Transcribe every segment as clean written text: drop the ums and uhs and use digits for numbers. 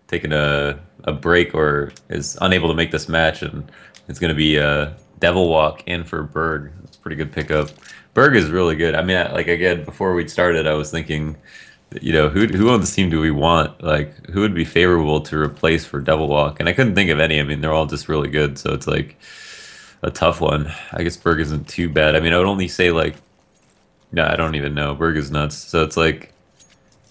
taking a break or is unable to make this match, and it's going to be Devil Walk in for Berg. That's a pretty good pickup. Berg is really good. I mean, like again, before we started, I was thinking, who on this team do we want? Like, who would be favorable to replace for Devil Walk? And I couldn't think of any. I mean, they're all just really good, so it's like a tough one. I guess Berg isn't too bad. I mean, I would only say like, no, I don't even know. Berg is nuts. So it's like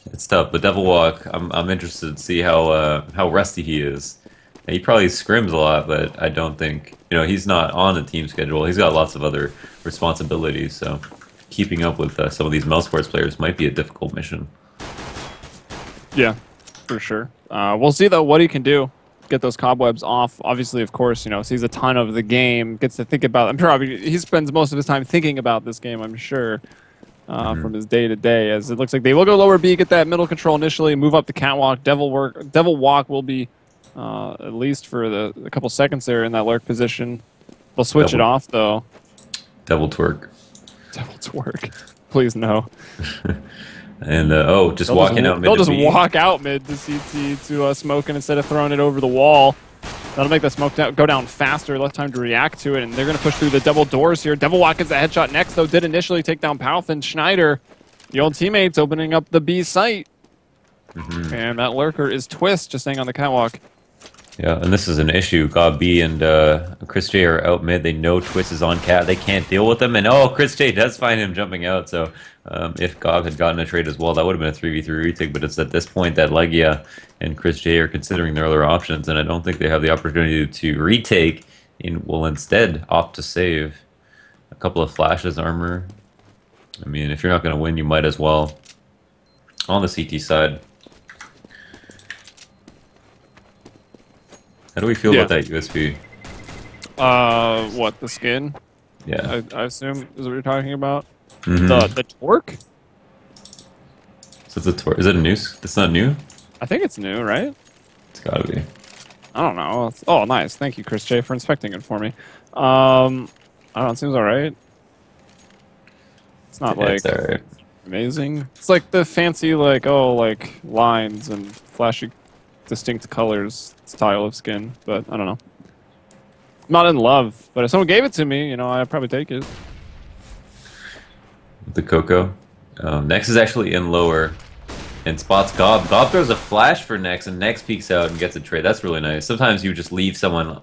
it's tough. But Devil Walk, I'm interested to see how rusty he is. He probably scrims a lot, but I don't think he's not on the team schedule. He's got lots of other responsibilities, so keeping up with some of these Mousesports players might be a difficult mission. Yeah, for sure. We'll see though what he can do. Get those cobwebs off. Obviously, of course, sees a ton of the game. Gets to think about. I'm sure he spends most of his time thinking about this game. I'm sure. From his day to day, as it looks like they will go lower B, get that middle control initially, move up the catwalk. Devil Walk will be at least for a couple seconds there in that lurk position. They'll switch it off though. Devil Twerk. Devil Twerk. Please no. And just walking out mid. They'll just walk out mid to CT to Smoking instead of throwing it over the wall. That'll make the smoke go down faster, less time to react to it, and they're going to push through the double doors here. Devil Walk gets the headshot next, though. Did initially take down Palfin. Schneider, the old teammates, opening up the B site. And that lurker is Twist, just staying on the catwalk. Yeah, and this is an issue. Gob B and Chris J are out mid. They know Twist is on cat. They can't deal with him. And Chris J does find him jumping out. So if Gob had gotten a trade as well, that would have been a 3v3 retake. But it's at this point that Legia and Chris J are considering their other options. And I don't think they have the opportunity to retake and will instead opt to save a couple of flashes armor. I mean, if you're not going to win, you might as well. On the CT side. How do we feel about that USP? What, the skin? Yeah. I assume is what you're talking about. Mm-hmm. The torque? So it's a torque. Is it a new? It's not new? I think it's new, right? It's gotta be. I don't know. Oh, nice. Thank you, Chris J, for inspecting it for me. I don't know. It seems alright. It's not It's all right. amazing. It's like the fancy, like lines and flashy, distinct colors style of skin, but I don't know. I'm not in love, but if someone gave it to me, I'd probably take it. The Coco. Nex is actually in lower and spots Gob. Gob throws a flash for Nex, and Nex peeks out and gets a trade. That's really nice. Sometimes you just leave someone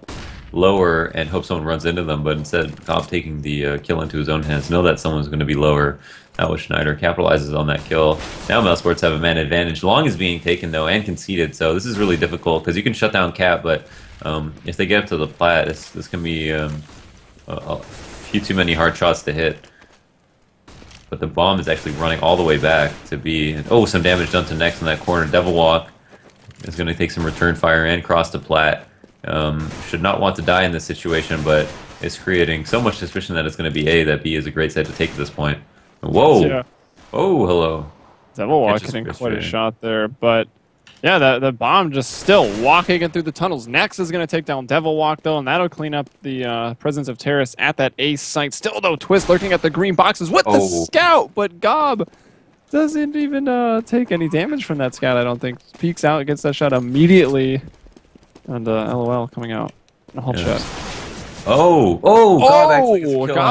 lower and hope someone runs into them, but instead Gob taking the kill into his own hands. Know that someone's going to be lower. That was Schneider. Capitalizes on that kill. Now Mousesports have a man advantage. Long is being taken, though, and conceded, so this is really difficult, because you can shut down Cap, but if they get up to the plat, this can be a few too many hard shots to hit. But the bomb is actually running all the way back to be... Oh, some damage done to Nex in that corner. Devil Walk is going to take some return fire and cross to plat. Should not want to die in this situation, but it's creating so much suspicion that it's going to be A, that B is a great set to take at this point. Whoa! Yeah. Oh, hello. Devil Walk getting quite a shot there, but yeah, the bomb just still walking it through the tunnels. Nex is going to take down Devil Walk, though, and that'll clean up the presence of Terrace at that A site. Still, though, Twist lurking at the green boxes with the scout, but Gob doesn't even take any damage from that scout, I don't think. Peeks out, gets that shot immediately, and LOL coming out. A whole shot. Gob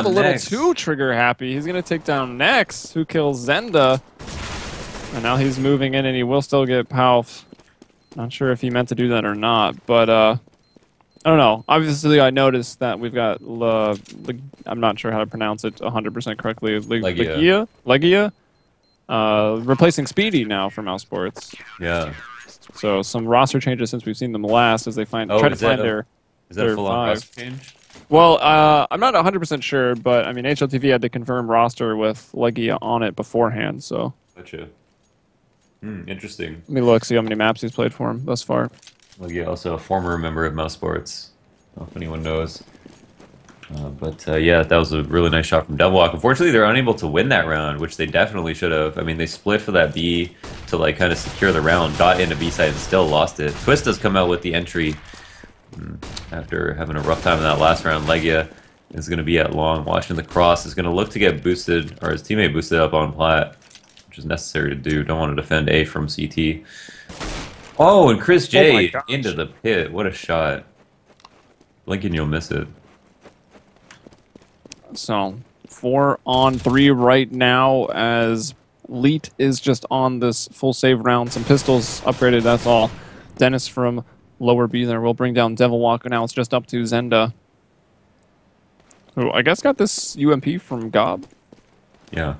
a little too trigger happy. He's going to take down Nex, who kills Zenda. And now he's moving in, and he will still get Palf. Not sure if he meant to do that or not, but I don't know. Obviously, I noticed that we've got I'm not sure how to pronounce it 100% correctly. Legia, replacing Speedy now for Mousesports. Yeah. So some roster changes since we've seen them last, as they try to find their. Is that a full-on roster change? Well, I'm not 100% sure, but I mean, HLTV had to confirm roster with Legia on it beforehand, so. Gotcha. Interesting. Let me look, see how many maps he's played for him thus far. Legia, also a former member of Mousesports. I don't know if anyone knows. Yeah, that was a really nice shot from Devil Walk. Unfortunately, they're unable to win that round, which they definitely should have. I mean, they split for that B to like kind of secure the round, got into B side, and still lost it. Twist does come out with the entry after having a rough time in that last round. Legia is going to be at long, watching the cross. Is going to look to get boosted, or his teammate boosted up on plat, which is necessary to do. Don't want to defend A from CT. Oh, and Chris Oh my J gosh. into the pit. What a shot. Lincoln, you'll miss it. So 4-on-3 right now as Leet is just on this full save round. Some pistols upgraded, that's all. Dennis from lower B there will bring down Devil Walker. Now it's just up to Zenda, who I guess got this UMP from Gob. Yeah.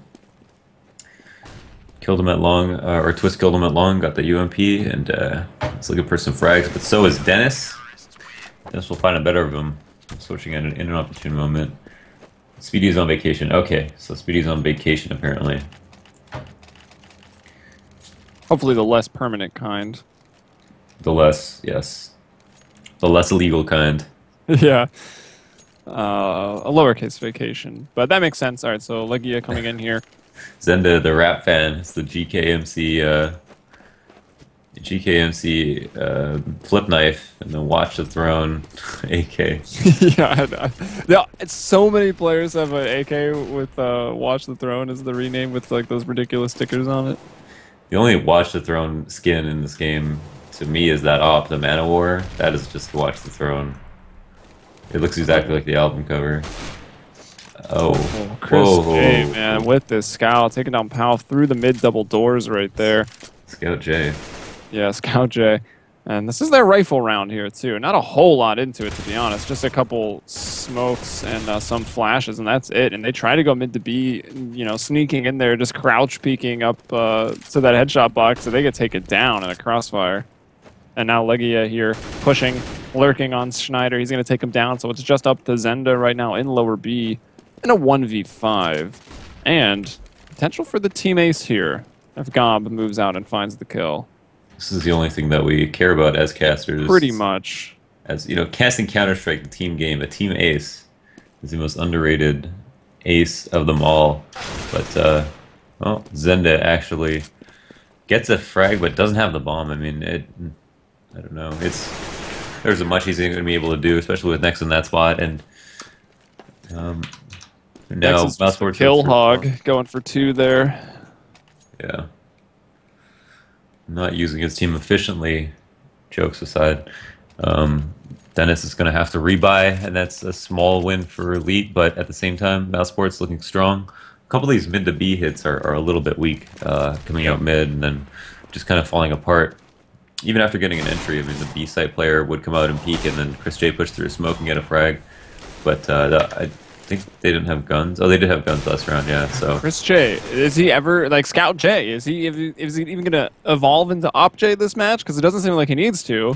Killed him at long, or Twist killed him at long, got the UMP, and he's looking for some frags, but so is Dennis. Dennis will find a better of him, switching in an opportune moment. Speedy's on vacation. Okay, so Speedy's on vacation, apparently. Hopefully the less permanent kind. The less, yes. The less illegal kind. Yeah. A lowercase vacation. But that makes sense. All right, so Legia coming in here. Zenda, the rap fan, is the GKMC flip knife, and the Watch the Throne AK. Yeah, it's so many players have an AK with Watch the Throne as the rename with like those ridiculous stickers on it. The only Watch the Throne skin in this game, to me, is that op, the Man of War. That is just Watch the Throne. It looks exactly like the album cover. Oh, Chris whoa. J, man, with this Scout, taking down Pal through the mid double doors right there. Scout J. Yeah, Scout J. And this is their rifle round here, too. Not a whole lot into it, to be honest. Just a couple smokes and some flashes, and that's it. And they try to go mid to B, you know, sneaking in there, just crouch peeking up to that headshot box, so they get taken down in a crossfire. And now Legia here pushing, lurking on Schneider. He's going to take him down, so it's just up to Zenda right now in lower B in a 1v5. And potential for the team ace here if Gob moves out and finds the kill. This is the only thing that we care about as casters. Pretty much. As you know, casting Counter-Strike, the team game, a team ace is the most underrated ace of them all. But, well, Zenda actually gets a frag, but doesn't have the bomb. I mean, I don't know. There's a much he's going to be able to do, especially with Nex in that spot. And now Mousesports kill hog going for 2 there. Yeah. Not using his team efficiently, jokes aside. Dennis is going to have to rebuy, and that's a small win for Elite, but at the same time, Mousesports looking strong. A couple of these mid to B hits are a little bit weak, coming out mid and then just kind of falling apart. Even after getting an entry, I mean, the B site player would come out and peek, and then Chris J pushed through smoke and get a frag. But I think they didn't have guns. Oh, they did have guns last round, yeah. So Chris J, is he ever like Scout J? Is he even gonna evolve into Op J this match? Because it doesn't seem like he needs to.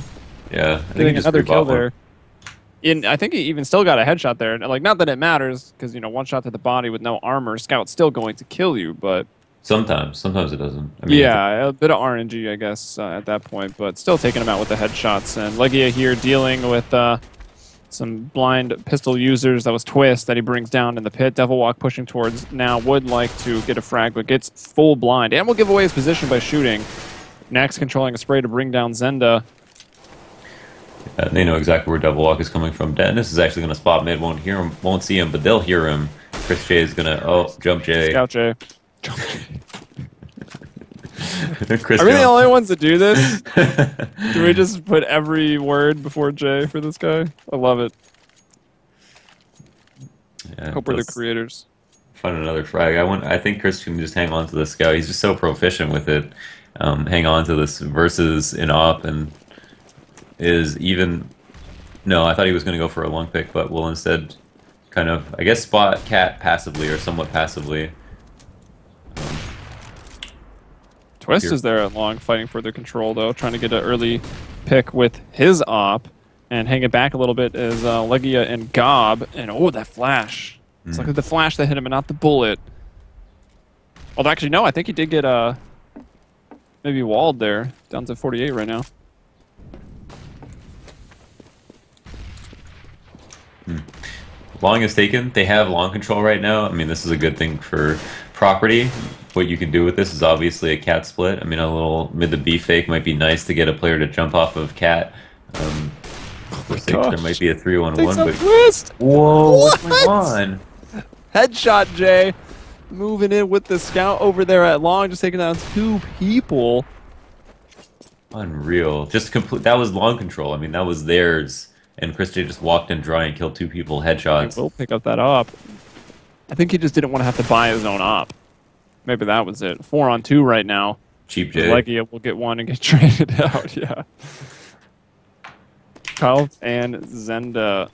yeah, I think Getting he just another kill rebought one. there. I think he even still got a headshot there. Like, not that it matters, because you know, one shot to the body with no armor, Scout's still going to kill you. But Sometimes it doesn't. I mean, yeah, a bit of RNG, I guess, at that point. But still taking him out with the headshots. And Legia here dealing with some blind pistol users. That was Twist that he brings down in the pit. Devil Walk pushing towards now. Would like to get a frag, but gets full blind. And will give away his position by shooting. Next, controlling a spray to bring down Zenda. They know exactly where Devil Walk is coming from. Dennis is actually going to spot mid. Won't hear him. Won't see him, but they'll hear him. Chris J is going to jump J. Scout J. Chris Are we the only ones that do this? Do we just put every word before J for this guy? I love it. Yeah, Hope we're the creators. Find another frag. I think Chris can just hang on to this guy. He's just so proficient with it. Hang on to this versus an op and is even. No, I thought he was going to go for a long pick, but will instead kind of, I guess, spot Cat passively or somewhat passively. Twist is there at long, fighting for their control, though, trying to get an early pick with his op, and hang it back a little bit is Legia and Gob, and oh, that flash. It's like the flash that hit him and not the bullet. Although, actually, no, I think he did get maybe walled there, down to 48 right now. Long is taken. They have long control right now. I mean, this is a good thing for property. What you can do with this is obviously a Cat split. I mean, a little mid to B fake might be nice to get a player to jump off of Cat. There might be a 3-1-1, but Twist. whoa, what's going on? Headshot, Jay. Moving in with the Scout over there at long, just taking down 2 people. Unreal. Just complete. That was long control. I mean, that was theirs. And Chris J just walked in dry and killed 2 people, He headshots. will pick up that op. I think he just didn't want to have to buy his own op. Maybe that was it. 4-on-2 right now. Cheap J. Leggy will get one and get traded out. Yeah. Kyle and Zenda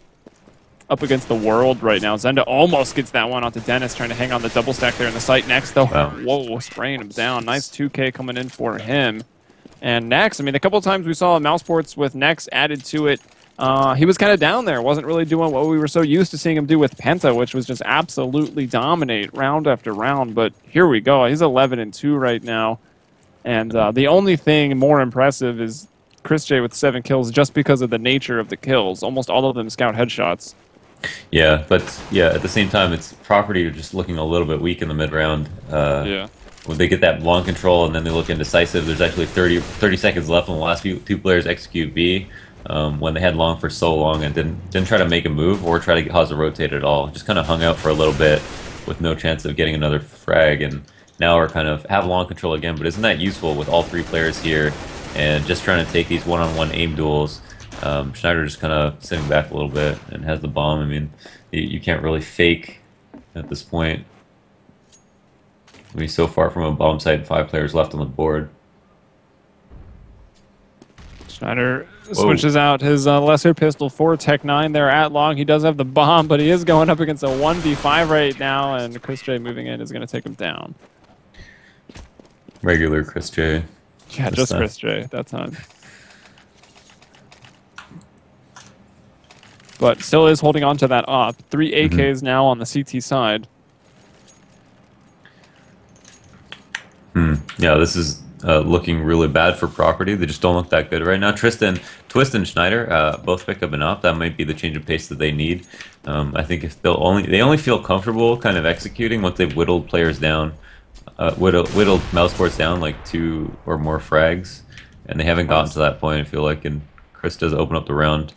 up against the world right now. Zenda almost gets that one onto Dennis, trying to hang on the double stack there in the site next, though. Wow. Whoa, spraying him down. Nice 2K coming in for him. And Nex, I mean, a couple of times we saw Mousesports with Nex added to it. He was kind of down there. Wasn't really doing what we were so used to seeing him do with Penta, which was just absolutely dominate round after round. But here we go. He's 11-2 right now. And the only thing more impressive is Chris J with 7 kills just because of the nature of the kills. Almost all of them scout headshots. Yeah, but yeah, at the same time, it's Property just looking a little bit weak in the mid round. Yeah. When they get that long control and then they look indecisive, there's actually 30 seconds left when the last 2 players execute B. When they had long for so long and didn't try to make a move or try to cause a rotate at all. Just kind of hung out for a little bit with no chance of getting another frag. And now we're kind of have long control again. But isn't that useful with all 3 players here and just trying to take these one-on-one aim duels? Schneider just kind of sitting back a little bit and has the bomb. I mean, you can't really fake at this point. I mean, so far from a bomb site, 5 players left on the board. Schneider switches out his lesser pistol for Tech 9 there at long. He does have the bomb, but he is going up against a 1v5 right now, and Chris J moving in is going to take him down. Regular Chris J. Yeah, just Chris J that time. But still is holding on to that op. 3 AKs now on the CT side. Yeah, this is looking really bad for Property. They just don't look that good right now. Twist and Schneider both picked up an op. That might be the change of pace that they need. I think if they only feel comfortable kind of executing once they've whittled players down, whittled Mousesports down like 2 or more frags, and they haven't gotten to that point. I feel like, and Chris does open up the round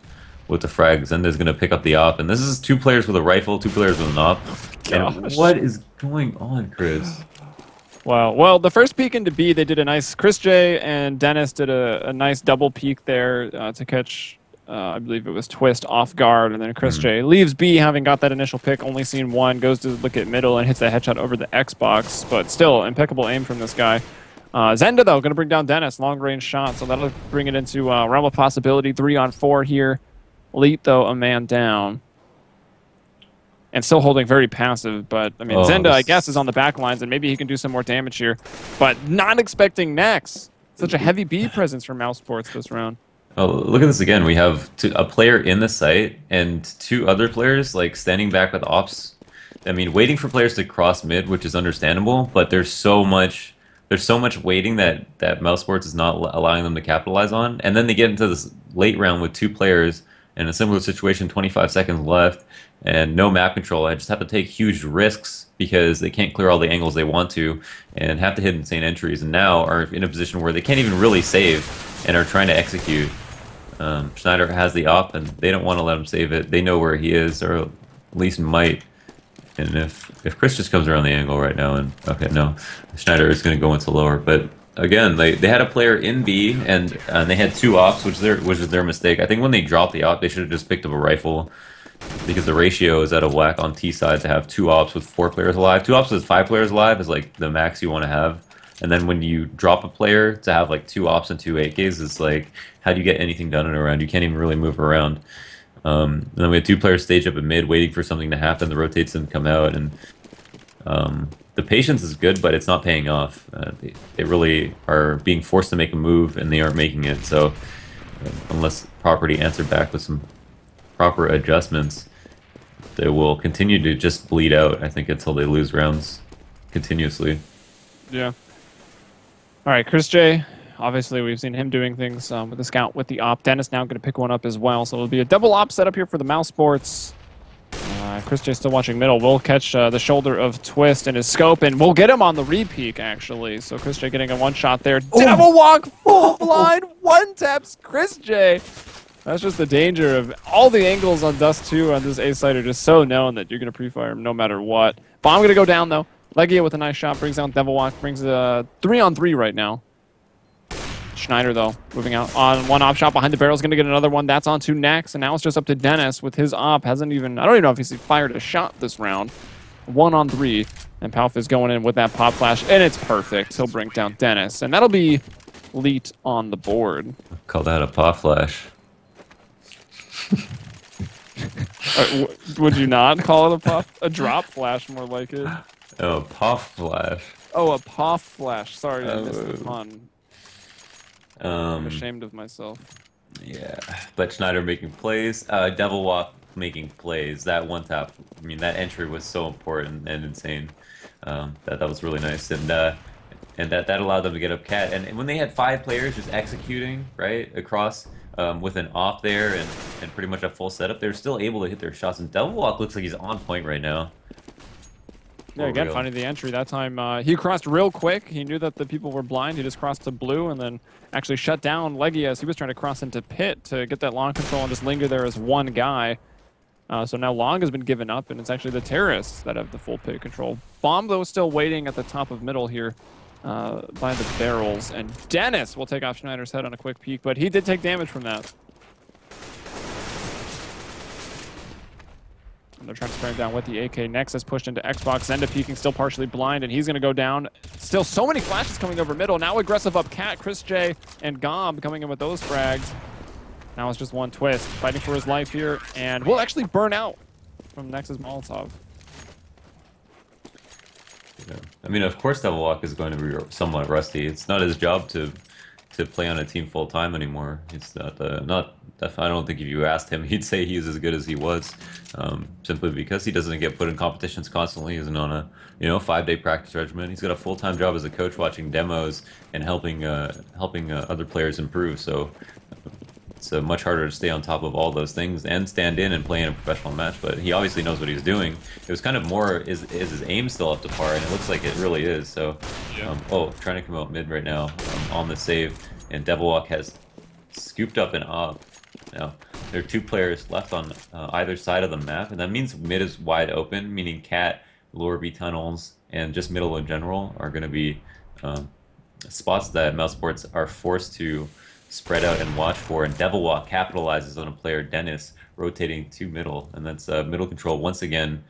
with the frags, and there's going to pick up the op. And this is 2 players with a rifle, 2 players with an op. And what is going on, Chris? Wow. Well, the first peek into B, they did a nice... Chris J and Dennis did a nice double peek there to catch, I believe it was Twist, off guard. And then Chris J leaves B, having got that initial pick, only seen 1, goes to look at middle and hits that headshot over the Xbox. But still, impeccable aim from this guy. Zenda, though, going to bring down Dennis. Long-range shot, so that'll bring it into realm of possibility. 3-on-4 here. Elite, though, a man down. And still holding very passive, but I mean, Zenda, I guess, is on the back lines, and maybe he can do some more damage here. But not expecting Nex. Such a heavy B presence for Mousesports this round. Oh, look at this again. We have a player in the site and 2 other players like standing back with ops. I mean, waiting for players to cross mid, which is understandable, but there's so much waiting that Mousesports is not allowing them to capitalize on. And then they get into this late round with 2 players in a similar situation, 25 seconds left, and no map control. I just have to take huge risks because they can't clear all the angles they want to and have to hit insane entries, and now are in a position where they can't even really save and are trying to execute. Schneider has the op, and they don't want to let him save it. They know where he is, or at least might. And if Chris just comes around the angle right now, and okay, no, Schneider is going to go into lower, but again, they had a player in B, and they had 2 ops, which is their mistake. I think when they dropped the op, they should have just picked up a rifle, because the ratio is out of whack on T side to have 2 ops with 4 players alive. 2 ops with 5 players alive is like the max you want to have. And then when you drop a player to have like 2 ops and 2 AKs, it's like, how do you get anything done in a round? You can't even really move around. And then we had 2 players stage up at mid, waiting for something to happen. The rotates didn't come out, and the patience is good, but it's not paying off. They really are being forced to make a move, and they aren't making it. So unless Property answer back with some proper adjustments, they will continue to just bleed out, I think, until they lose rounds continuously. Yeah. All right, Chris J. Obviously, we've seen him doing things with the scout, with the op. Dennis now going to pick one up as well. So it'll be a double op setup here for the Mousesports. Chris J still watching middle. We'll catch the shoulder of Twist in his scope, and we'll get him on the repeak, actually. So Chris J getting a 1-shot there. Devil Walk, full blind, 1-taps Chris J. That's just the danger of all the angles on Dust 2 on this A site are just so known that you're going to pre-fire him no matter what. Bomb going to go down, though. Legia with a nice shot brings down Devil Walk, brings a 3-on-3 right now. Schneider, though, moving out on one op shot behind the barrel is going to get another one. That's on to Nex, and now it's just up to Dennis with his op. Hasn't even, I don't even know if he's fired a shot this round. 1 on 3, and Palf is going in with that pop flash, and it's perfect. He'll bring down Dennis, and that'll be Leet on the board. Call that a pop flash. Would you not call it a drop flash, more like it? Oh, pop flash. Oh, a pop flash. Sorry, I missed the pun. I'm Um, ashamed of myself. yeah, but Schneider making plays. Devil Walk making plays. That one tap, I mean, that entry was so important and insane. That was really nice, and that allowed them to get up Cat. And when they had 5 players just executing right across with an off there and pretty much a full setup, they're still able to hit their shots. And Devil Walk looks like he's on point right now. Yeah, again, finding the entry. That time, he crossed real quick. He knew that the people were blind. He just crossed to blue and then actually shut down Leggy as he was trying to cross into pit to get that long control and just linger there as one guy. So now long has been given up, and it's actually the terrorists that have the full pit control. Bomb, though, is still waiting at the top of middle here by the barrels. And Dennis will take off Schneider's head on a quick peek, but he did take damage from that. And they're trying to spray him down with the AK. Nex is pushed into Xbox. Zenda peeking, still partially blind, and he's going to go down. Still so many flashes coming over middle. Now aggressive up Cat, Chris J, and Gob coming in with those frags. Now it's just one twist. Fighting for his life here, and will actually burn out from Nex's Molotov. Yeah. I mean, of course Devil Walk is going to be somewhat rusty. It's not his job to play on a team full time anymore. It's not. I don't think if you asked him, he'd say he's as good as he was, simply because he doesn't get put in competitions constantly. He's on a 5-day practice regimen. He's got a full-time job as a coach, watching demos and helping other players improve. So it's much harder to stay on top of all those things and stand in and play in a professional match. But he obviously knows what he's doing. It was kind of more, is his aim still up to par? And it looks like it really is. So, Yeah. Trying to come out mid right now on the save, and Devil Walk has scooped up and up. Now, there are 2 players left on either side of the map, and that means mid is wide open, meaning Cat, lower B tunnels, and just middle in general are going to be spots that Mousesports are forced to spread out and watch for, and Devil Walk capitalizes on a player, Dennis, rotating to middle, and that's middle control once again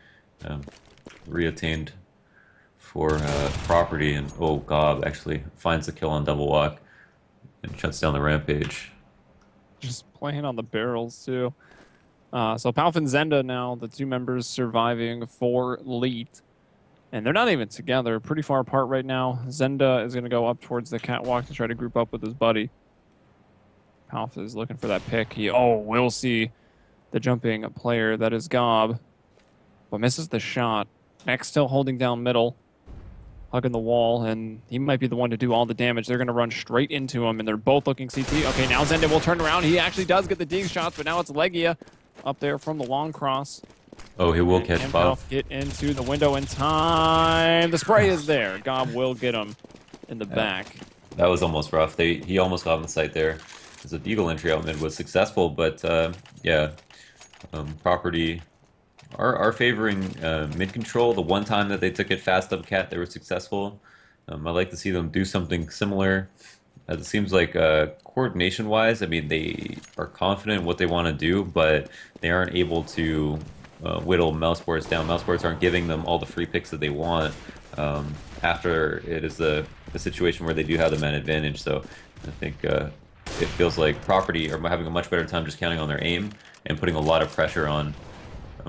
reattained for property, and Gob actually finds the kill on Devil Walk and shuts down the rampage. Just playing on the barrels, too. So Palf and Zenda now, the 2 members surviving for Leet. And they're not even together. Pretty far apart right now. Zenda is going to go up towards the catwalk to try to group up with his buddy. Palf is looking for that pick. We'll see the jumping player. That is Gob. But misses the shot. Nex still holding down middle. Hugging the wall, and he might be the one to do all the damage. They're going to run straight into him, and they're both looking CT. Okay, now Zenda will turn around. He actually does get the dig shots, but now it's Legia up there from the long cross. Oh, he will catch Bob. Get into the window in time. The spray is there. Gob will get him in the back. That was almost rough. He almost got on the site there. The Deagle entry out mid was successful, but property are favoring mid control. The one time that they took it fast up Cat, they were successful. I'd like to see them do something similar. It seems like coordination-wise, I mean, they are confident in what they want to do, but they aren't able to whittle Mousesports down. Mousesports aren't giving them all the free picks that they want after it is the situation where they do have the man advantage. So I think it feels like property are having a much better time just counting on their aim and putting a lot of pressure on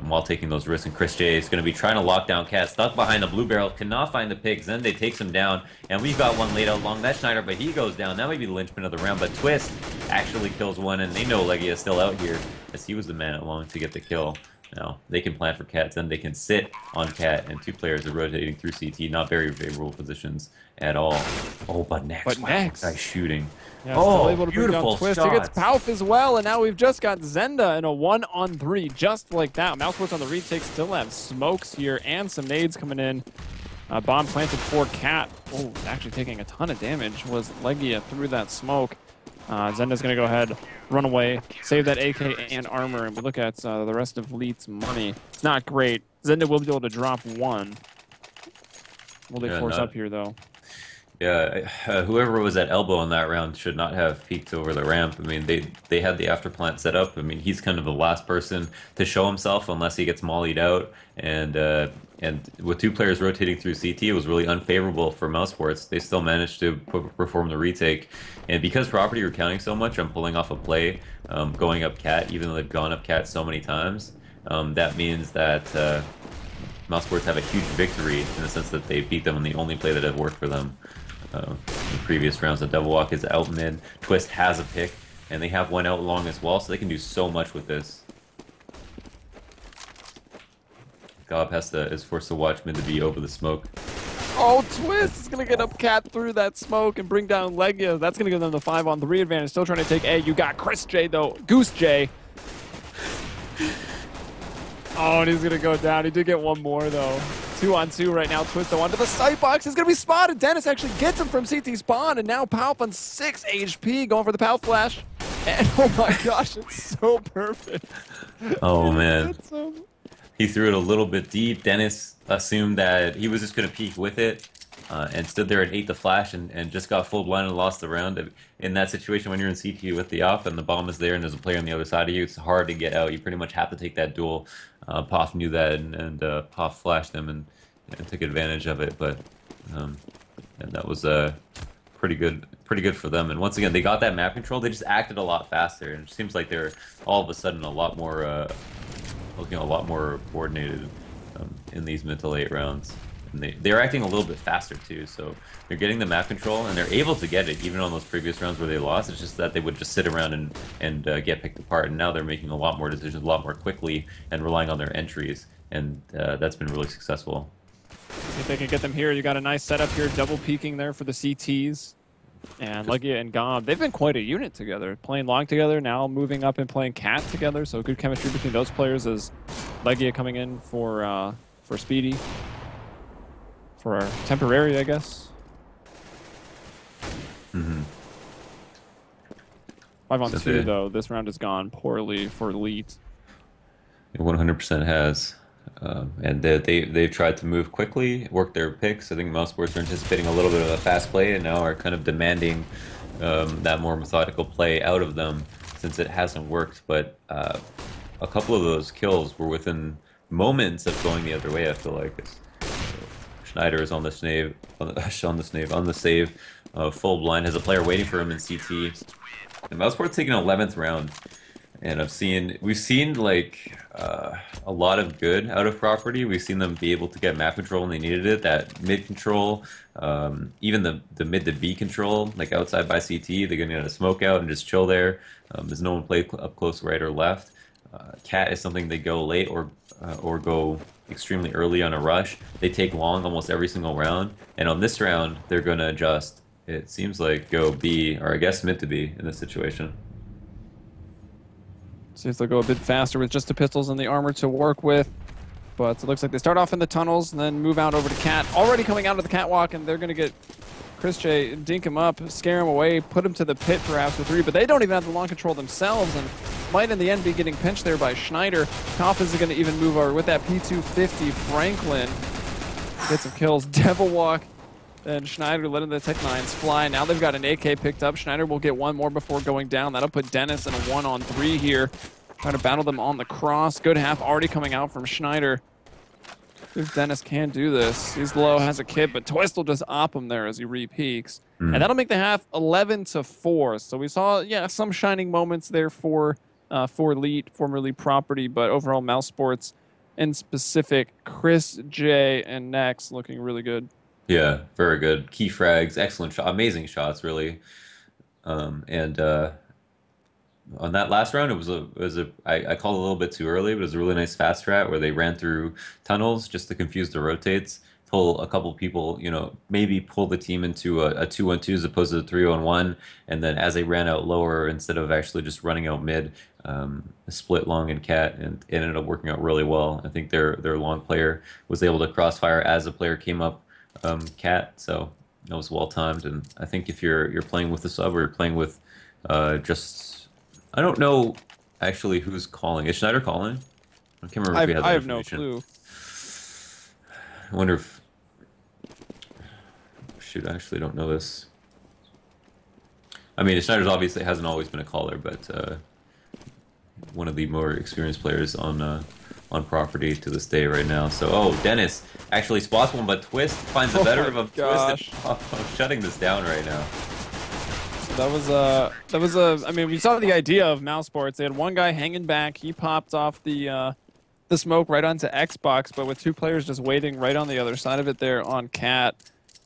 while taking those risks. And Chris J is going to be trying to lock down Cat, stuck behind the blue barrel, cannot find the pigs. Then they takes him down, and we've got one laid out long. That's Schneider, but he goes down. That may be the linchpin of the round, but Twist actually kills one, and they know Legia is still out here as he was the man at long to get the kill. Now, they can plan for Cat, then they can sit on Cat, and 2 players are rotating through CT. Not very favorable positions at all. But Nex, wow, Nex. Guy's shooting. Yeah, still able to bring beautiful down Twist. shots. He gets Palf as well, and now we've just got Zenda in a 1-on-3, just like that. Mousesports on the retake still have smokes here and some nades coming in. Bomb planted for Cat. Actually taking a ton of damage was Legia through that smoke. Zenda's going to go ahead, run away, save that AK and armor, and we look at the rest of Leet's money. It's not great. Zenda will be able to drop 1. Will they force up here, though? Yeah, whoever was at elbow in that round should not have peeked over the ramp. I mean, they had the after plant set up. I mean, he's kind of the last person to show himself unless he gets mollied out. And with two players rotating through CT, it was really unfavorable for Mousesports. They still managed to perform the retake. And because property were counting so much, I'm pulling off a play, going up cat, even though they've gone up cat so many times. That means that Mousesports have a huge victory in the sense that they beat them on the only play that had worked for them. In previous rounds, the Devil Walk is out mid. Twist has a pick, and they have one out long as well, so they can do so much with this. Gob is forced to watch mid to be over the smoke. Oh, Twist is going to get up cat through that smoke and bring down Legia. That's going to give them the 5-on-3 advantage. Still trying to take A. You got Chris J, though. Goose J. Oh, and he's going to go down. He did get one more, though. 2-on-2 right now. Twist though onto the sight box. He's going to be spotted. Dennis actually gets him from CT spawn, and now Palp on 6 HP going for the Palp flash. And oh my gosh, it's so perfect. Oh man. He threw it a little bit deep. Dennis assumed that he was just going to peek with it and stood there and ate the flash and just got full blind and lost the round. In that situation, when you're in CT with the off and the bomb is there and there's a player on the other side of you, it's hard to get out. You pretty much have to take that duel. Poff knew that and Poff flashed him and took advantage of it. But and that was pretty good for them. And once again, they got that map control. They just acted a lot faster, and it seems like they're all of a sudden a lot more looking a lot more coordinated in these mid to late rounds. And they're acting a little bit faster too, so they're getting the map control and they're able to get it even on those previous rounds where they lost. It's just that they would just sit around and get picked apart, and now they're making a lot more decisions a lot more quickly and relying on their entries, and that's been really successful. If they can get them here, you got a nice setup here, double peeking there for the CTs. And Legia and Gob, they've been quite a unit together, playing long together, now moving up and playing cat together, so good chemistry between those players as Legia coming in for Speedy. For temporary, I guess. 5-on-2, though. This round has gone poorly for Elite. It 100% has. And they've tried to move quickly, work their picks. I think Mousesports are anticipating a little bit of a fast play and now are kind of demanding that more methodical play out of them since it hasn't worked. But a couple of those kills were within moments of going the other way, I feel like. Schneider is on the save, on the save. Full blind has a player waiting for him in CT. And Mousesports taking 11th round, and we've seen like a lot of good out of property. We've seen them be able to get map control when they needed it. That mid control, even the mid to B control, like outside by CT, they're gonna get a smoke out and just chill there. There's no one play up close right or left. Cat is something they go late or go extremely early on a rush. They take long almost every single round, and on this round they're gonna just, it seems like, go B, or I guess mid to B in this situation. See if they'll go a bit faster with just the pistols and the armor to work with. But it looks like they start off in the tunnels and then move out over to Cat. Already coming out of the catwalk, and they're going to get Chris J, dink him up, scare him away, put him to the pit perhaps for 3, but they don't even have the long control themselves, and might in the end be getting pinched there by Schneider. Koff is going to even move over with that P250. Franklin gets some kills. Devil Walk and Schneider letting the Tech 9s fly. Now they've got an AK picked up. Schneider will get one more before going down. That'll put Dennis in a 1-on-3 here. Trying to battle them on the cross. Good half already coming out from Schneider. If Dennis can do this. He's low, has a kit, but Twist will just op him there as he re-peaks. And that'll make the half 11-4. So we saw, yeah, some shining moments there for Elite, formerly Property, but overall Mousesports, in specific, Chris J and Nex looking really good. Yeah, very good. Key frags, excellent shot, amazing shots, really. On that last round, I called a little bit too early, but it was a really nice fast strat where they ran through tunnels just to confuse the rotates, pull a couple people, maybe pull the team into a 2-on-2 as opposed to a 3-on-1, and then as they ran out lower, instead of actually just running out mid, split long and cat, and it ended up working out really well. I think their long player was able to crossfire as a player came up cat, so that was well timed. And I think if you're playing with the sub or you're playing with I don't know actually who's calling. Is Schneider calling? I can't remember if we had that I have no information. clue. I wonder if shoot, I actually don't know this. I mean, Schneider's obviously hasn't always been a caller, but one of the more experienced players on property to this day right now. So, oh, Dennis actually spots one, but Twist finds the better of him. Gosh. Twist shutting this down right now. I mean, we saw the idea of Mousesports. They had one guy hanging back. He popped off the smoke right onto Xbox, but with two players just waiting right on the other side of it there on Cat,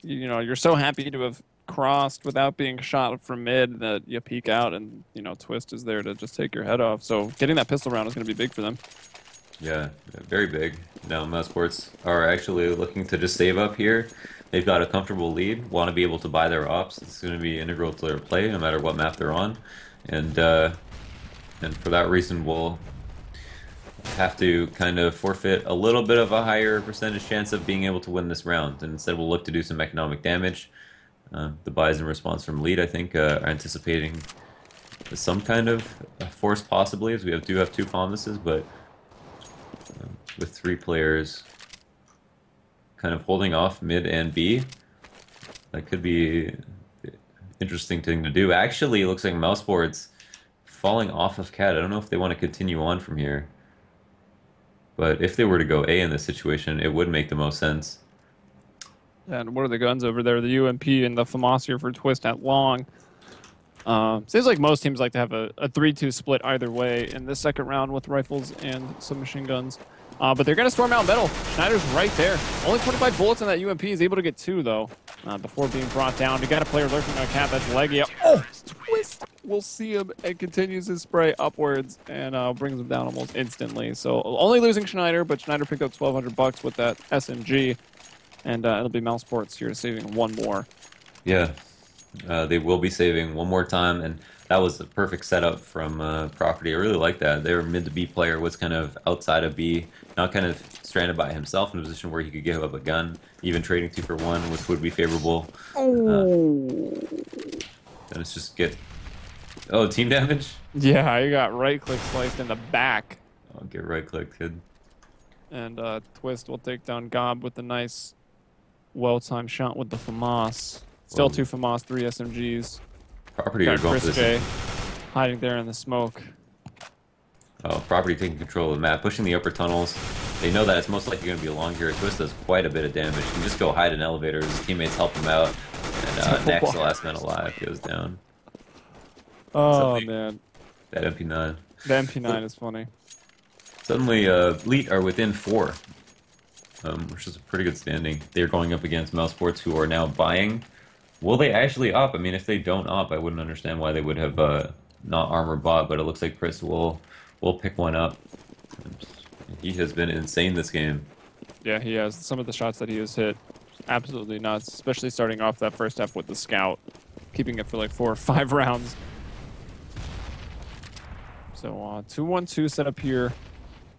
you know, you're so happy to have crossed without being shot from mid that you peek out and, you know, Twist is there to just take your head off. So getting that pistol round is going to be big for them. Yeah, very big. Now Mousesports are actually looking to just save up here. They've got a comfortable lead, want to be able to buy their ops. It's going to be integral to their play no matter what map they're on. And for that reason, we'll have to kind of forfeit a little bit of a higher percentage chance of being able to win this round. And instead, we'll look to do some economic damage. The buys in response from lead, I think, are anticipating some kind of force possibly, as we do have two promises, but with three players kind of holding off mid and B, that could be an interesting thing to do. Actually, it looks like Mousesports falling off of Cat. I don't know if they want to continue on from here, but if they were to go A in this situation, it would make the most sense. And what are the guns over there? The UMP and the FAMAS here for Twist at long. Seems like most teams like to have a 3-2 split either way in this second round with rifles and some machine guns. But they're going to storm out metal. Schneider's right there. Only 25 bullets on that UMP. Is able to get 2, though, before being brought down. You got a player lurking on a Cat. That's leggy. Oh, Twist will see him and continues his spray upwards and brings him down almost instantly. So only losing Schneider, but Schneider picked up $1,200 with that SMG. And it'll be Mousesports here saving one more. Yeah, they will be saving one more time, and that was a perfect setup from Property. I really like that. Their mid to B player was kind of outside of B, not kind of stranded by himself in a position where he could give up a gun, even trading 2 for 1, which would be favorable. Oh. Then it's just get... Oh, team damage? Yeah, you got right-click sliced in the back. I'll get right-click, kid. And Twist will take down Gob with a nice, well-timed shot with the FAMAS. Still Whoa. 2 FAMAS, 3 SMGs. Property Got are going Chris for J this. hiding there in the smoke. Oh, Property taking control of the map, pushing the upper tunnels. They know that it's most likely going to be along here. Twist does quite a bit of damage. He can just go hide in elevators. His teammates help him out. And next, the last man alive goes down. Oh, Suddenly, man. that MP9. The MP9 is funny. Suddenly, Elite are within 4, which is a pretty good standing. They're going up against Mousesports, who are now buying. Will they actually op? I mean, if they don't op, I wouldn't understand why they would have not armor bought, but it looks like Chris will pick one up. He has been insane this game. Yeah, he has. Some of the shots that he has hit, absolutely nuts, especially starting off that first half with the Scout, keeping it for like 4 or 5 rounds. So 2-1-2 set up here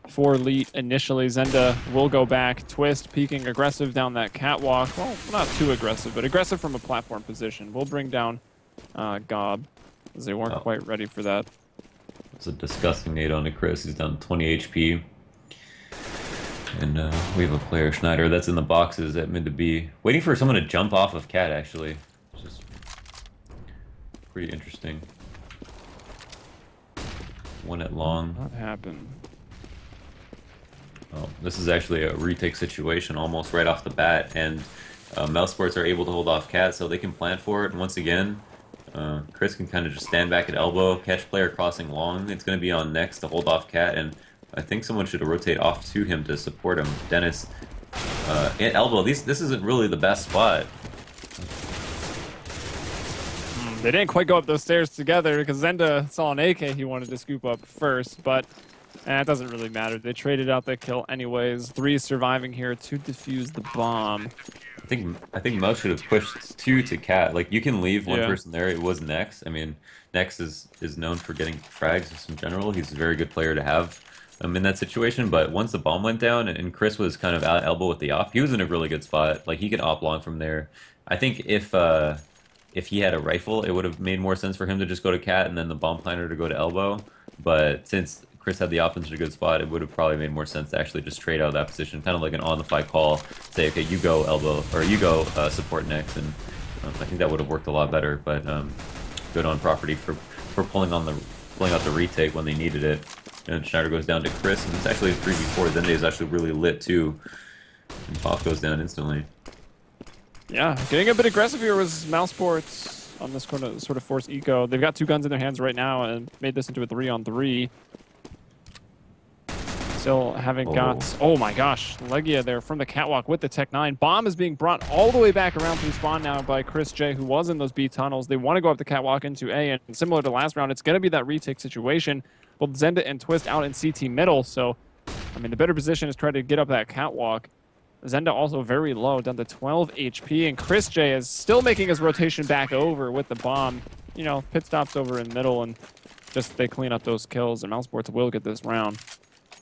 for Elite initially. Zenda will go back. Twist peeking aggressive down that catwalk. Well, not too aggressive, but aggressive from a platform position. We'll bring down Gob, as they weren't quite ready for that. It's a disgusting nade onto Chris. He's down 20 HP. And we have a player, Schneider, that's in the boxes at mid to B. Waiting for someone to jump off of Cat, actually. Which is pretty interesting. One at long. What happened? Oh, this is actually a retake situation almost right off the bat, and Mousesports are able to hold off Cat, so they can plan for it. And once again, Chris can kind of just stand back at elbow, catch player crossing long. It's going to be on next to hold off Cat, and I think someone should rotate off to him to support him. Dennis at elbow. This isn't really the best spot. They didn't quite go up those stairs together because Zenda saw an AK he wanted to scoop up first, but it doesn't really matter. They traded out the kill anyways. 3 surviving here to defuse the bomb. I think Mouse should have pushed 2 to Cat. Like, you can leave one person there. It was Nex. I mean, Nex is known for getting frags just in general. He's a very good player to have in that situation. But once the bomb went down and Chris was kind of at elbow with the op, he was in a really good spot. Like, he could op long from there. I think if he had a rifle, it would have made more sense for him to just go to Cat and then the bomb planter to go to elbow. But since Chris had the offense in a good spot, it would have probably made more sense to actually just trade out of that position, kind of like an on-the-fly call. Say, okay, you go elbow, or you go support next, and I think that would have worked a lot better, but good on Property for pulling out the retake when they needed it. And Schneider goes down to Chris, and it's actually a 3v4. Zende is actually really lit too, and Pop goes down instantly. Yeah, getting a bit aggressive here was Mousesports on this sort of force eco. They've got 2 guns in their hands right now and made this into a 3-on-3. Still haven't got... Oh my gosh, Legia there from the catwalk with the Tech 9. Bomb is being brought all the way back around through spawn now by Chris J, who was in those B tunnels. They want to go up the catwalk into A, and similar to last round, it's going to be that retake situation. Both Zenda and Twist out in CT middle, so, I mean, the better position is try to get up that catwalk. Zenda also very low, down to 12 HP, and Chris J is still making his rotation back over with the bomb. You know, pit stops over in middle, and just they clean up those kills, and Mousesports will get this round.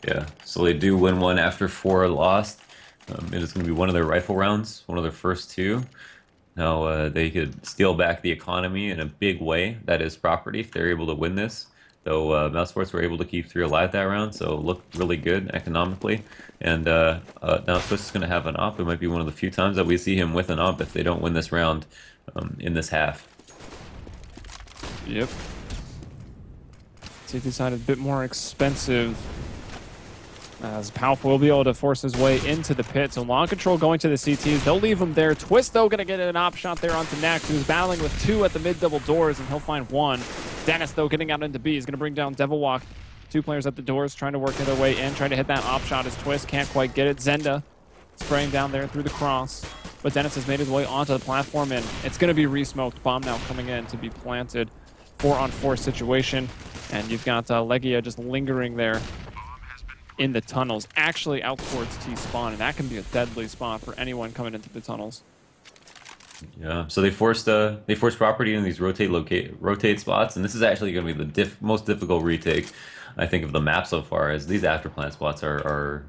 Yeah, so they do win one after 4 lost. It is going to be one of their rifle rounds, one of their first 2. Now, they could steal back the economy in a big way. That is Property if they're able to win this. Though Mousesports were able to keep 3 alive that round, so looked really good economically. And now Twist is going to have an op. It might be one of the few times that we see him with an op if they don't win this round in this half. Yep. CT side is a bit more expensive. As Powerful will be able to force his way into the pit. So long control going to the CTs. They'll leave him there. Twist, though, going to get an op shot there onto Nex, who's battling with 2 at the mid-double doors, and he'll find 1. Dennis, though, getting out into B. He's going to bring down Devil Walk. 2 players at the doors trying to work their way in, trying to hit that op shot as Twist can't quite get it. Zenda spraying down there through the cross. But Dennis has made his way onto the platform, and it's going to be re-smoked. Bomb now coming in to be planted. 4-on-4 situation. And you've got Legia just lingering there in the tunnels, actually out towards T-spawn, and that can be a deadly spot for anyone coming into the tunnels. Yeah, so they forced Property in these rotate spots, and this is actually going to be the most difficult retake, I think, of the map so far, as these afterplant spots are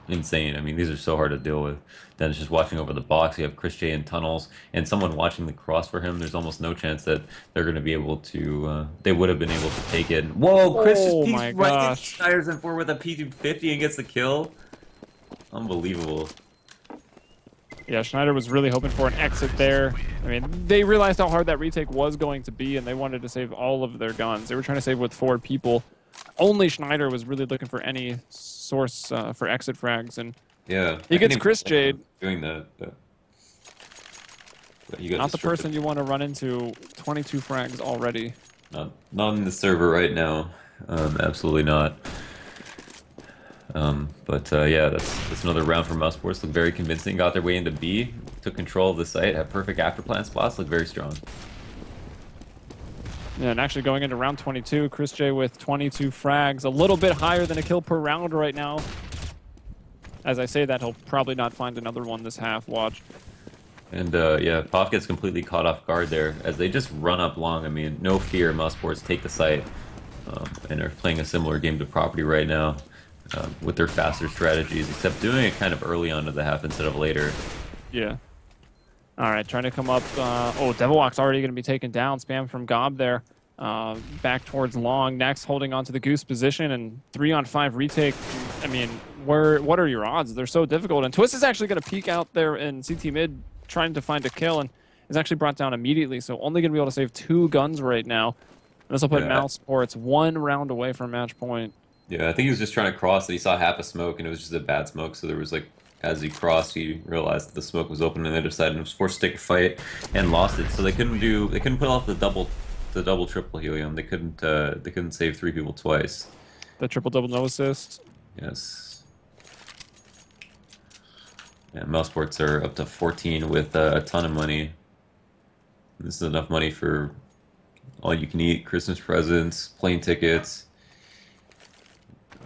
insane. I mean, these are so hard to deal with. Then it's just watching over the box. You have Chris J in tunnels, and someone watching the cross for him. There's almost no chance that they're going to be able to. They would have been able to take it. Whoa! Chris just peeks right in Schneider's in 4 with a P250 and gets the kill. Unbelievable. Yeah, Schneider was really hoping for an exit there. I mean, they realized how hard that retake was going to be, and they wanted to save all of their guns. They were trying to save with 4 people. Only Schneider was really looking for any source for exit frags, and yeah, he gets Chris Jade. Doing that, but not the person you want to run into. 22 frags already. Not in the server right now. Absolutely not. Yeah, that's another round for Mousesports. Looked very convincing. Got their way into B, took control of the site, had perfect afterplant spots. Looked very strong. Yeah, and actually going into round 22, Chris J with 22 frags, a little bit higher than a kill per round right now. As I say that, he'll probably not find another one this half. Watch. And yeah, Pop gets completely caught off guard there as they just run up long. I mean, no fear, Mousesports take the site and are playing a similar game to Property right now with their faster strategies, except doing it kind of early on to the half instead of later. Yeah. All right, trying to come up. Oh, Devil Walk's already going to be taken down. Spam from Gob there. Back towards long. Next, holding on to the Goose position, and 3-on-5 retake. I mean, what are your odds? They're so difficult. And Twist is actually going to peek out there in CT mid, trying to find a kill, and is actually brought down immediately. So only going to be able to save 2 guns right now. And this will put Mousesports 1 round away from match point. Yeah, I think he was just trying to cross, and he saw half a smoke, and it was just a bad smoke. So there was like, as he crossed, he realized that the smoke was open on the other side, and was forced to take a fight and lost it. So they couldn't pull off the double triple helium. They couldn't save 3 people twice. The triple double no assist. Yes. Yeah, Mousesports are up to 14 with a ton of money. This is enough money for all you can eat, Christmas presents, plane tickets,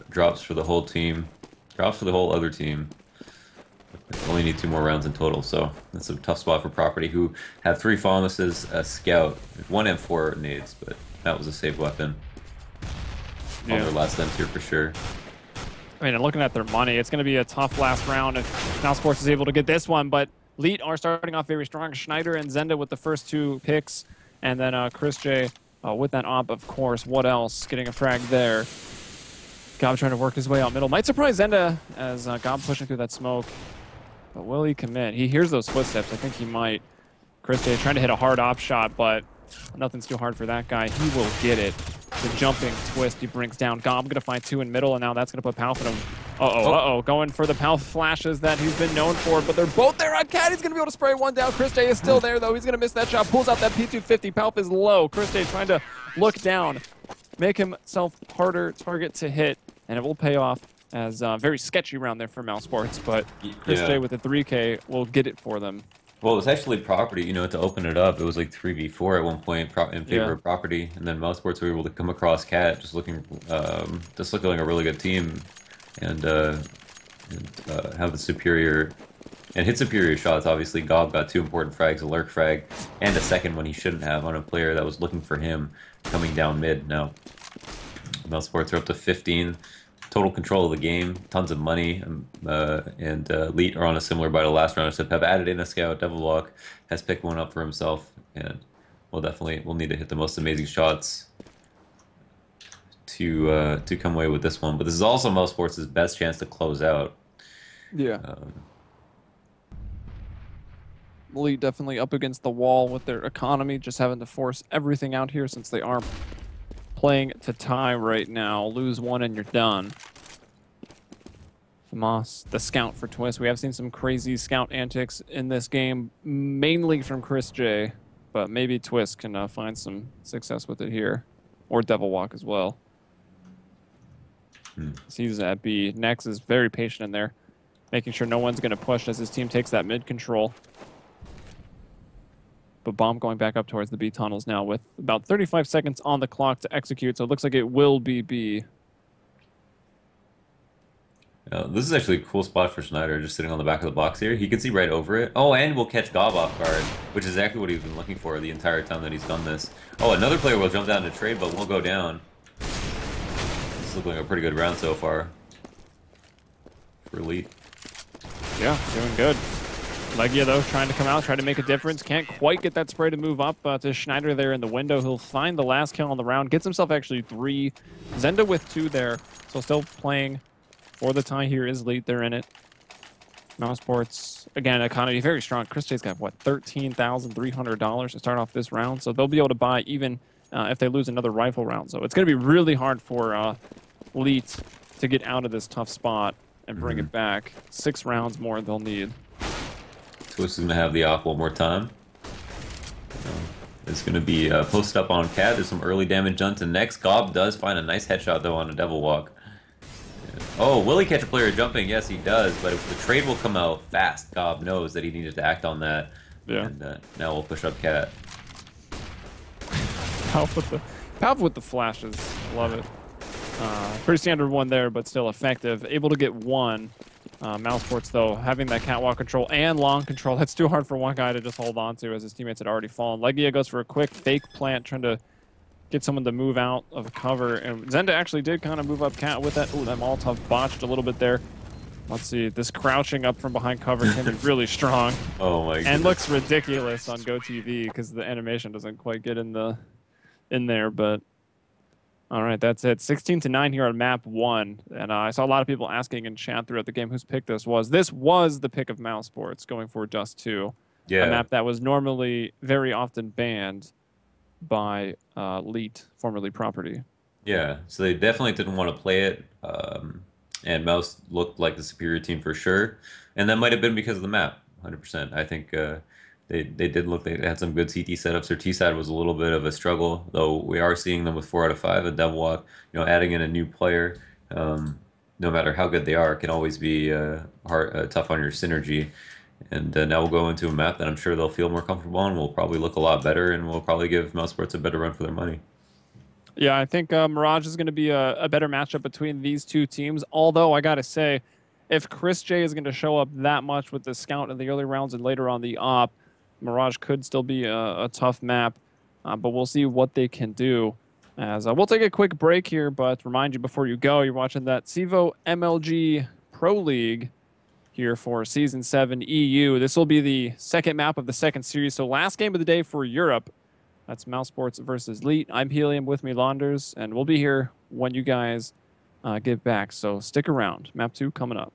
drops for the whole team, drops for the whole other team. Only need 2 more rounds in total, so that's a tough spot for Property, who had 3 Falmuses, a Scout, 1 M4 nades, but that was a safe weapon. Yeah. On their last M tier for sure. I mean, and looking at their money, it's going to be a tough last round if Mousesports is able to get this one, but Leet are starting off very strong. Schneider and Zenda with the first 2 picks, and then Chris J with that op, of course. What else? Getting a frag there. Gob trying to work his way out middle. Might surprise Zenda as Gob pushing through that smoke. But will he commit? He hears those footsteps. I think he might. Chris Day trying to hit a hard op shot, but nothing's too hard for that guy. He will get it. The jumping twist, he brings down Gob. Going to find two in middle, and now that's going to put Palf in him. Going for the Palf flashes that he's been known for, but they're both there on Cat. He's going to be able to spray one down. Chris Day is still there, though. He's going to miss that shot. Pulls out that P250. Palf is low. Chris Day trying to look down, make himself harder target to hit, and it will pay off as a very sketchy round there for Mousesports, but Chris Day with the 3K will get it for them. Well, it was actually Property, you know, to open it up. It was like 3v4 at one point in favor of Property, and then Mousesports were able to come across Cat, just looking like a really good team, and have the superior and hit superior shots. Obviously, Gob got two important frags, a lurk frag, and a second one he shouldn't have on a player that was looking for him coming down mid. Now, Mousesports are up to 15. Total control of the game, tons of money, and Elite are on a similar buy to last round. Except have added in a scout. Devilwalk has picked one up for himself, and we'll need to hit the most amazing shots to come away with this one. But this is also Mousesports' best chance to close out. Yeah. Elite definitely up against the wall with their economy, just having to force everything out here since they are playing to tie right now. Lose one and you're done. Famas, the scout for Twist. We have seen some crazy scout antics in this game, mainly from Chris J, but maybe Twist can find some success with it here. Or Devilwalk as well. He's at B. Nex is very patient in there, making sure no one's going to push as his team takes that mid control. But Bomb going back up towards the B tunnels now with about 35 seconds on the clock to execute, so it looks like it will be B. This is actually a cool spot for Schneider, just sitting on the back of the box here. He can see right over it. Oh, and we'll catch Gob off guard, which is exactly what he's been looking for the entire time that he's done this. Oh, another player will jump down to trade, but won't go down. This looks like a pretty good round so far for Elite. Yeah, doing good. Legia, though, trying to come out, trying to make a difference. Can't quite get that spray to move up to Schneider there in the window. He'll find the last kill on the round. Gets himself actually 3. Zenda with 2 there. So still playing for the tie here is Elite. They're in it. Mousesports, again, economy very strong. Chris J's got, what, $13,300 to start off this round. So they'll be able to buy even if they lose another rifle round. So it's going to be really hard for Elite to get out of this tough spot and bring it back. 6 rounds more they'll need. Twist is going to have the op one more time. It's going to be posted up on Cat. There's some early damage done to Nex. Gob does find a nice headshot, though, on a Devilwalk. Oh, will he catch a player jumping? Yes, he does, but if the trade will come out fast, Gob knows that he needed to act on that. Yeah. And now we'll push up Cat. Palf with the flashes. Love it. Pretty standard one there, but still effective. Able to get 1. Mousesports, though, having that catwalk control and long control, that's too hard for one guy to just hold on to as his teammates had already fallen. Legia goes for a quick fake plant, trying to get someone to move out of cover. And Zenda actually did kind of move up Cat with that. Ooh, that Molotov botched a little bit there. Let's see. This crouching up from behind cover came in really strong. Oh, my goodness. And looks ridiculous on GoTV because the animation doesn't quite get in there, but... All right, that's it. 16-9 here on map 1. And I saw a lot of people asking in chat throughout the game whose pick this was. This was the pick of Mousesports going for Dust 2. Yeah. A map that was normally very often banned by Elite, formerly Property. Yeah, so they definitely didn't want to play it. And Mouse looked like the superior team for sure. And that might have been because of the map, 100%. I think... They did look, they had some good CT setups. Their T side was a little bit of a struggle, though we are seeing them with 4 out of 5. And Devilwalk, you know, adding in a new player, no matter how good they are, can always be tough on your synergy. And now we'll go into a map that I'm sure they'll feel more comfortable on. Will probably look a lot better, and will probably give Mousesports a better run for their money. Yeah, I think Mirage is going to be a better matchup between these two teams. Although I gotta say, if Chris J is going to show up that much with the scout in the early rounds and later on the op, Mirage could still be a tough map, but we'll see what they can do. As we'll take a quick break here, but remind you before you go, you're watching that CEVO MLG Pro League here for Season 7 EU. This will be the second map of the second series, so last game of the day for Europe. That's Mousesports versus Elite. I'm Helium, with me Launders, and we'll be here when you guys get back, so stick around. Map 2 coming up.